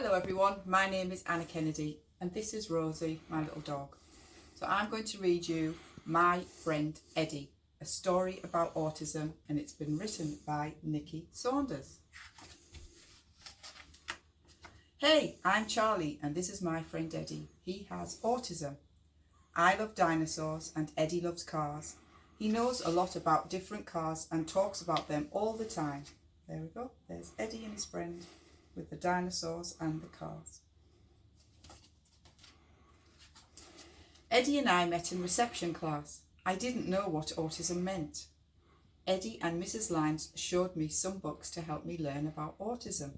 Hello everyone, my name is Anna Kennedy and this is Rosie, my little dog. So I'm going to read you My Friend Eddie, a story about autism, and it's been written by Nikki Saunders. Hey, I'm Charlie and this is my friend Eddie. He has autism. I love dinosaurs and Eddie loves cars. He knows a lot about different cars and talks about them all the time. There we go, there's Eddie and his friend with the dinosaurs and the cars. Eddie and I met in reception class. I didn't know what autism meant. Eddie and Mrs. Lyons showed me some books to help me learn about autism.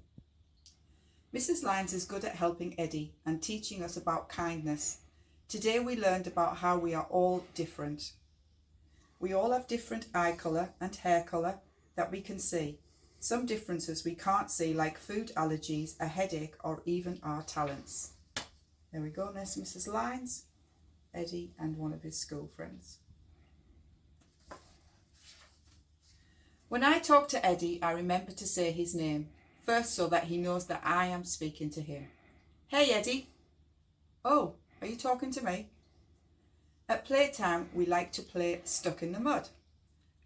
Mrs. Lyons is good at helping Eddie and teaching us about kindness. Today we learned about how we are all different. We all have different eye colour and hair colour that we can see. Some differences we can't see, like food allergies, a headache, or even our talents. There we go, there's Mrs. Lyons, Eddie and one of his school friends. When I talk to Eddie, I remember to say his name, first so that he knows that I am speaking to him. Hey Eddie. Oh, are you talking to me? At playtime, we like to play Stuck in the Mud.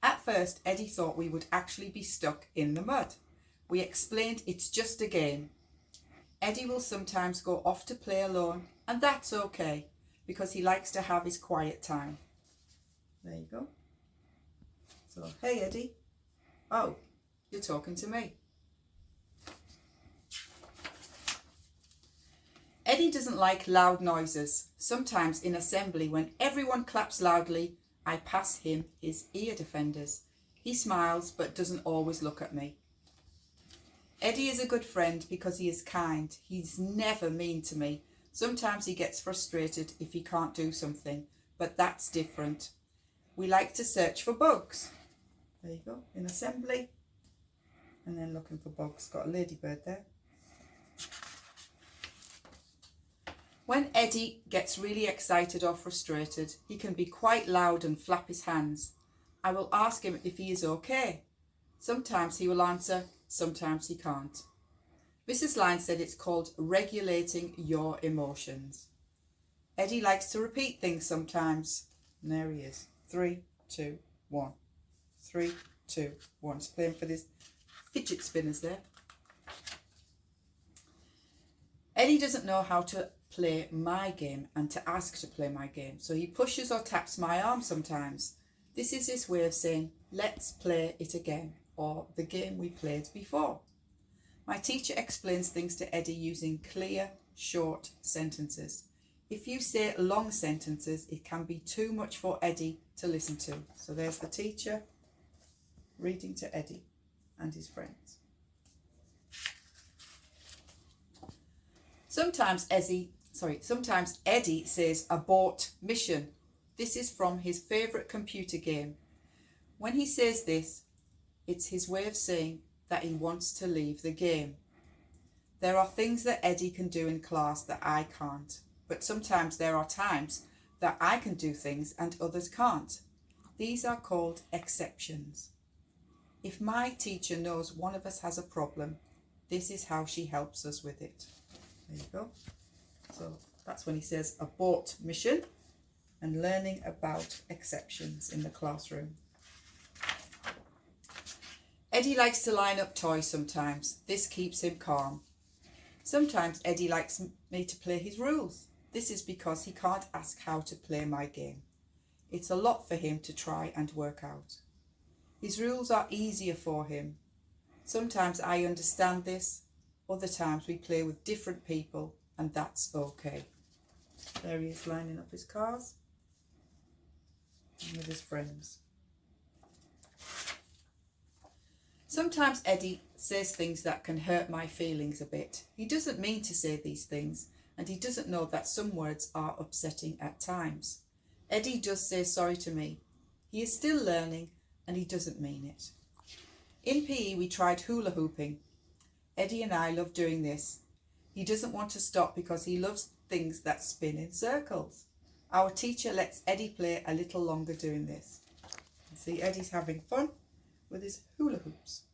At first, Eddie thought we would actually be stuck in the mud. We explained it's just a game. Eddie will sometimes go off to play alone, and that's okay, because he likes to have his quiet time. There you go. So, hey Eddie. Oh, you're talking to me. Eddie doesn't like loud noises. Sometimes in assembly, when everyone claps loudly, I pass him his ear defenders. He smiles but doesn't always look at me. Eddie is a good friend because he is kind. He's never mean to me. Sometimes he gets frustrated if he can't do something, but that's different. We like to search for bugs. There you go, in assembly. And then looking for bugs. Got a ladybird there. When Eddie gets really excited or frustrated, he can be quite loud and flap his hands. I will ask him if he is okay. Sometimes he will answer, sometimes he can't. Mrs. Lyons said it's called regulating your emotions. Eddie likes to repeat things sometimes. And there he is. 3, 2, 1. 3, 2, 1. He's playing for this fidget spinners there. Eddie doesn't know how to play my game and to ask to play my game, so he pushes or taps my arm sometimes. This is his way of saying, let's play it again, or the game we played before. My teacher explains things to Eddie using clear, short sentences. If you say long sentences, it can be too much for Eddie to listen to. So there's the teacher reading to Eddie and his friends. Sometimes Eddie says abort mission. This is from his favourite computer game. When he says this, it's his way of saying that he wants to leave the game. There are things that Eddie can do in class that I can't, but sometimes there are times that I can do things and others can't. These are called exceptions. If my teacher knows one of us has a problem, this is how she helps us with it. There you go. So that's when he says abort mission and learning about exceptions in the classroom. Eddie likes to line up toys sometimes. This keeps him calm. Sometimes Eddie likes me to play his rules. This is because he can't ask how to play my game. It's a lot for him to try and work out. His rules are easier for him. Sometimes I understand this. Other times we play with different people, and that's okay. There he is lining up his cars and with his friends. Sometimes Eddie says things that can hurt my feelings a bit. He doesn't mean to say these things, and he doesn't know that some words are upsetting at times. Eddie does say sorry to me. He is still learning, and he doesn't mean it. In PE we tried hula hooping. Eddie and I love doing this. He doesn't want to stop because he loves things that spin in circles. Our teacher lets Eddie play a little longer doing this. See, Eddie's having fun with his hula hoops.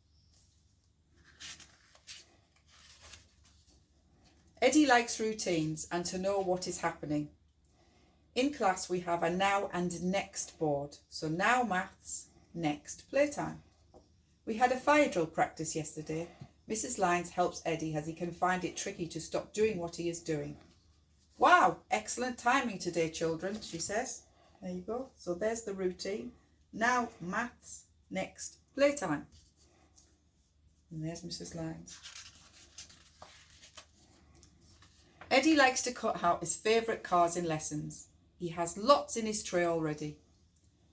Eddie likes routines and to know what is happening. In class we have a now and next board. So now maths, next playtime. We had a fire drill practice yesterday. Mrs. Lyons helps Eddie as he can find it tricky to stop doing what he is doing. Wow, excellent timing today, children, she says. There you go. So there's the routine. Now maths, next playtime. And there's Mrs. Lyons. Eddie likes to cut out his favourite cars in lessons. He has lots in his tray already.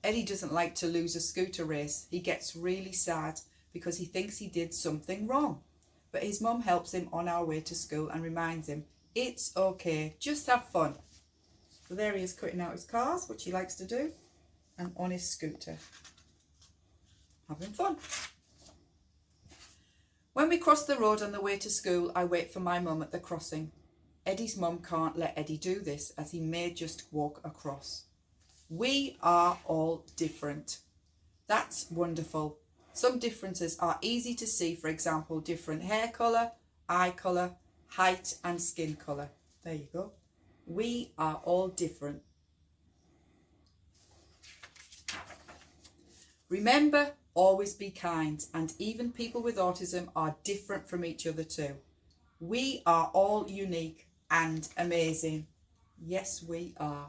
Eddie doesn't like to lose a scooter race. He gets really sad because he thinks he did something wrong. But his mum helps him on our way to school and reminds him, it's okay, just have fun. So there he is cutting out his cars, which he likes to do, and on his scooter, having fun. When we cross the road on the way to school, I wait for my mum at the crossing. Eddie's mum can't let Eddie do this as he may just walk across. We are all different. That's wonderful. Some differences are easy to see, for example, different hair colour, eye colour, height and skin colour. There you go. We are all different. Remember, always be kind, and even people with autism are different from each other too. We are all unique and amazing. Yes, we are.